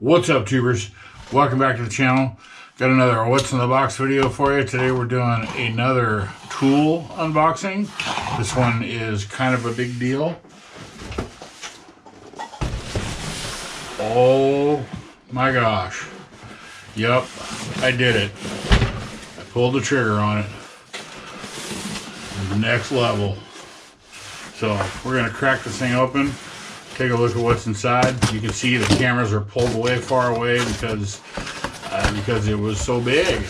What's up, tubers? Welcome back to the channel. Got another What's in the Box video for you. Today we're doing another tool unboxing. This one is kind of a big deal. Oh my gosh. Yep, I did it. I pulled the trigger on it. Next level. So we're going to crack this thing open. Take a look at what's inside. You can see the cameras are pulled away far away because it was so big.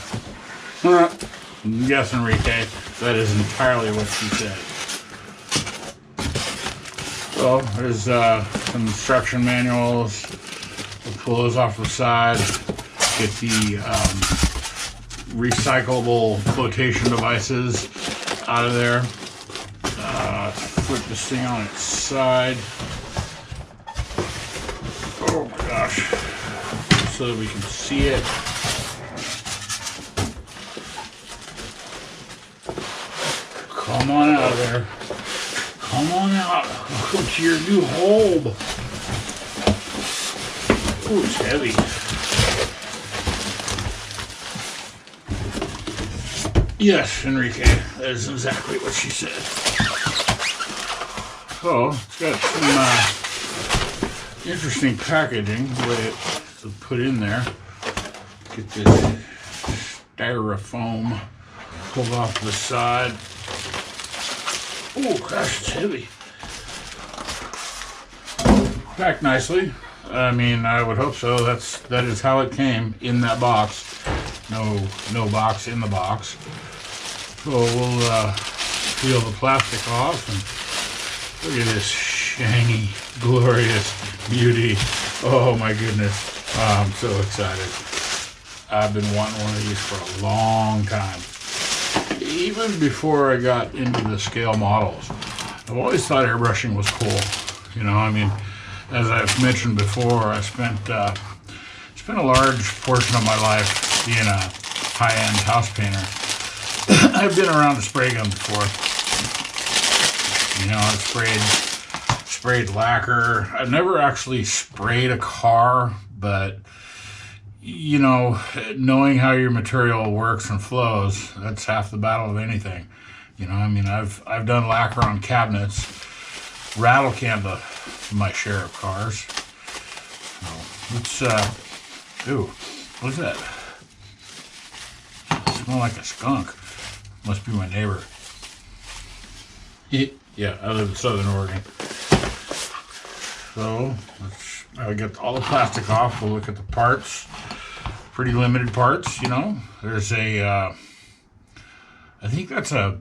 Yes, Enrique, that is entirely what she said. So there's some instruction manuals. We'll pull those off the side. Get the recyclable flotation devices out of there. Flip this thing on its side. Oh my gosh, so that we can see it. Come on out of there. Come on out. Welcome to your new home. Ooh, it's heavy. Yes, Enrique, that is exactly what she said. So, it's got some interesting packaging, the way it's put in there. Get this styrofoam pulled off the side. Oh gosh, it's heavy. Packed nicely. I mean, I would hope so. That is how it came in that box. No box in the box. So we'll peel the plastic off and look at this shiny, glorious beauty. Oh my goodness. I'm so excited. I've been wanting one of these for a long time. Even before I got into the scale models. I've always thought airbrushing was cool. You know, I mean, as I've mentioned before, I spent a large portion of my life being a high-end house painter. I've been around the spray gun before. You know, I've sprayed lacquer. I've never actually sprayed a car, but you know, knowing how your material works and flows, that's half the battle of anything. You know, I mean, I've done lacquer on cabinets, rattle canned my share of cars. So let's ooh, what's that? It smells like a skunk. Must be my neighbor. Yeah, I live in Southern Oregon. So I'll get all the plastic off. We'll look at the parts. Pretty limited parts, you know. There's a, I think that's a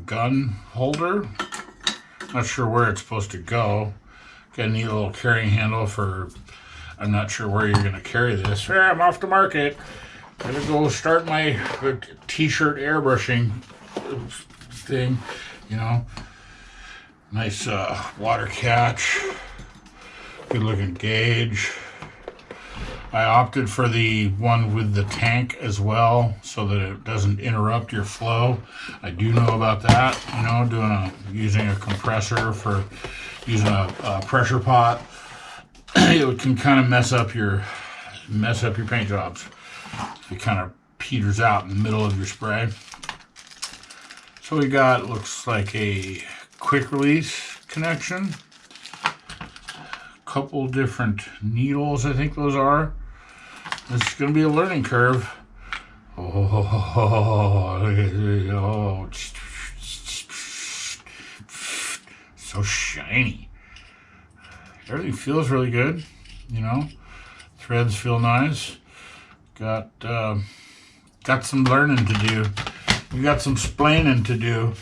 gun holder. Not sure where it's supposed to go. Got a neat little carrying handle for, I'm not sure where you're going to carry this. Yeah, I'm off the market. Gotta go start my t-shirt airbrushing thing, you know. Nice water catch. Good looking gauge. I opted for the one with the tank as well so that it doesn't interrupt your flow. I do know about that, you know, using a compressor for using a pressure pot. It can kind of mess up your paint jobs. It kind of peters out in the middle of your spray. So we got, looks like a quick release connection. Couple different needles, I think those are. This is going to be a learning curve. Oh, so shiny. Everything feels really good, you know. Threads feel nice. Got some learning to do. You got some splaining to do.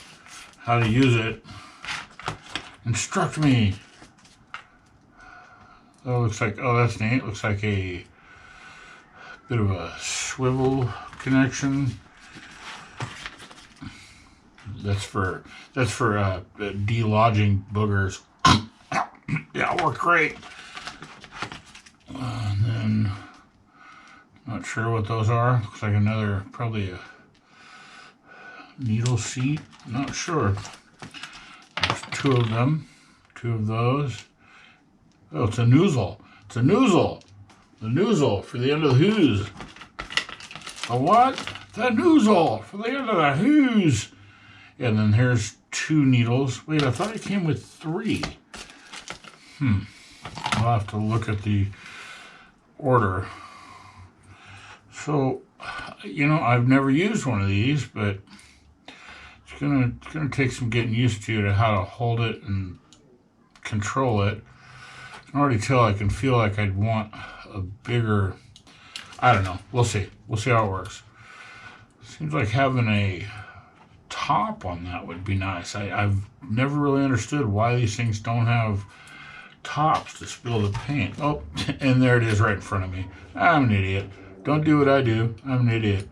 How to use it. Instruct me. Oh, looks like, oh, that's neat. Looks like a bit of a swivel connection. That's for delodging boogers. Yeah, it worked great. And then, not sure what those are. Looks like another, probably a needle seat. Not sure. There's two of them. Two of those. Oh, it's a nozzle. It's a nozzle. The nozzle for the end of the hose. A what? The nozzle for the end of the hose. And then here's 2 needles. Wait, I thought it came with 3. I'll have to look at the order. So, you know, I've never used one of these, but it's gonna take some getting used to how to hold it and control it. I can already tell I can feel like I'd want a bigger, I don't know. We'll see. We'll see how it works. Seems like having a top on that would be nice. I've never really understood why these things don't have tops to spill the paint. Oh, and there it is right in front of me. I'm an idiot. Don't do what I do. I'm an idiot.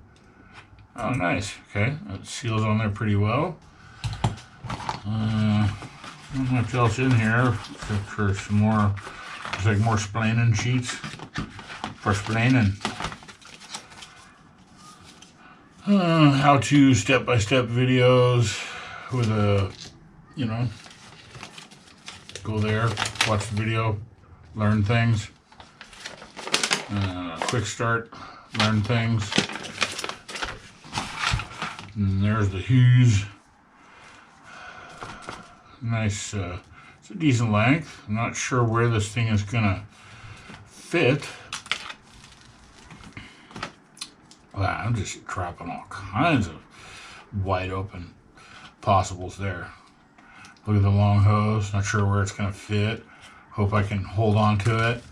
Oh, nice. Okay, that seals on there pretty well. Not much else in here except for some more, looks like more splaining sheets for splaining. How to step-by-step videos with a, you know, go there, watch the video, learn things. Quick start, learn things. And there's the hose. Nice, it's a decent length. I'm not sure where this thing is gonna fit. Wow, I'm just dropping all kinds of wide open possibles there. Look at the long hose. Not sure where it's gonna fit. Hope I can hold on to it.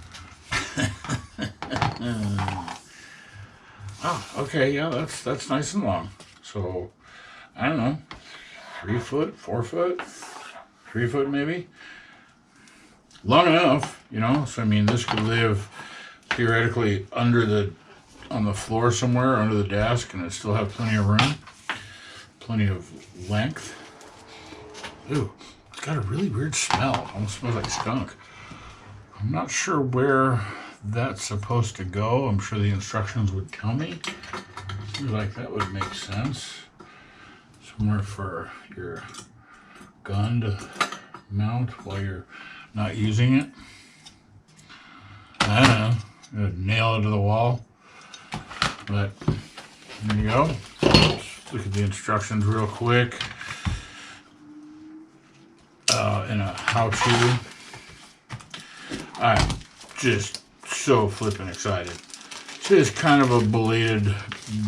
Oh, okay, yeah, that's nice and long. So, I don't know, 3 foot, 4 foot, 3 foot maybe. Long enough, you know. So I mean, this could live theoretically on the floor somewhere under the desk, and it still have plenty of room, plenty of length. Ooh, it's got a really weird smell. It almost smells like skunk. I'm not sure where that's supposed to go. I'm sure the instructions would tell me. Seems like that would make sense. Somewhere for your gun to mount while you're not using it. I don't know. I'm gonna nail it to the wall. But there you go. Let's look at the instructions real quick. In a how-to. I'm just so flippin' excited. This is kind of a belated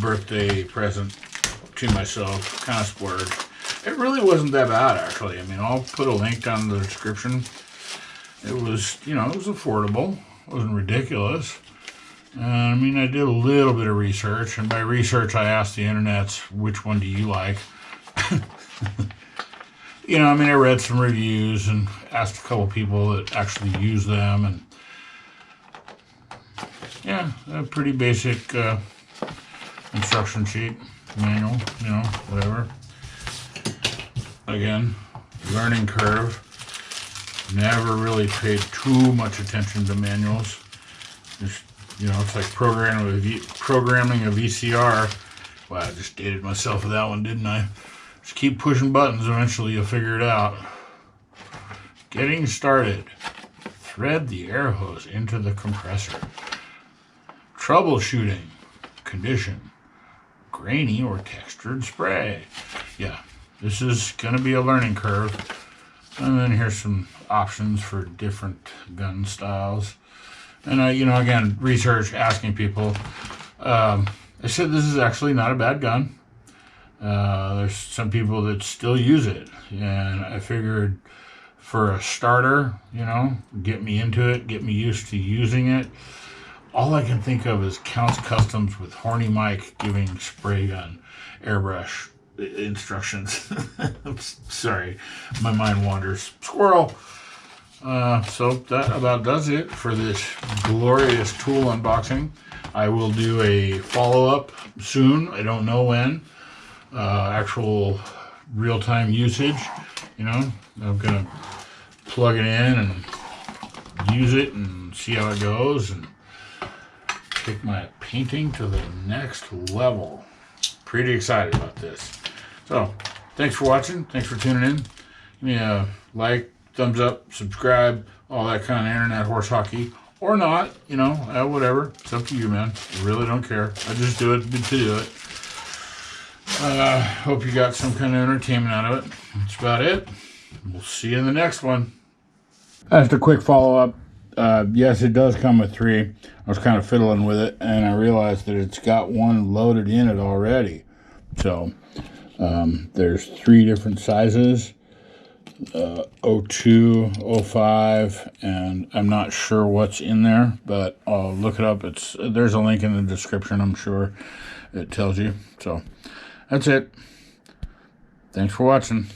birthday present to myself. Kind of splurged. It really wasn't that bad, actually. I mean, I'll put a link down in the description. It was, you know, it was affordable. It wasn't ridiculous. I mean, I did a little bit of research, and by research, I asked the internets, which one do you like? You know, I mean, I read some reviews and asked a couple people that actually use them, and yeah, a pretty basic instruction sheet, manual, you know, whatever. Again, learning curve. Never really paid too much attention to manuals. Just, you know, it's like programming a VCR. Wow, I just dated myself with that one, didn't I? Just keep pushing buttons, eventually you'll figure it out. Getting started. Thread the air hose into the compressor. Troubleshooting. Condition. Grainy or textured spray. Yeah, this is going to be a learning curve. And then here's some options for different gun styles. And I, you know, again, research, asking people. I said this is actually not a bad gun. There's some people that still use it, and I figured for a starter, you know, get me into it, get me used to using it. All I can think of is Count's Customs with Horny Mike giving spray gun airbrush instructions. Sorry, my mind wanders. Squirrel. So that about does it for this glorious tool unboxing. I will do a follow-up soon. I don't know when. Actual real-time usage. You know, I'm gonna plug it in and use it and see how it goes and take my painting to the next level. Pretty excited about this. So, thanks for watching. Thanks for tuning in. Give me a like, thumbs up, subscribe, all that kind of internet horse hockey. or not, you know, whatever. It's up to you, man. I really don't care. I just do it to do it. Hope you got some kind of entertainment out of it. That's about it. We'll see you in the next one. Just a quick follow-up. Yes, it does come with 3. I was kind of fiddling with it, and I realized that it's got one loaded in it already. So, there's 3 different sizes. 02, 05, and I'm not sure what's in there, but I'll look it up. There's a link in the description, I'm sure it tells you. So, that's it. Thanks for watching.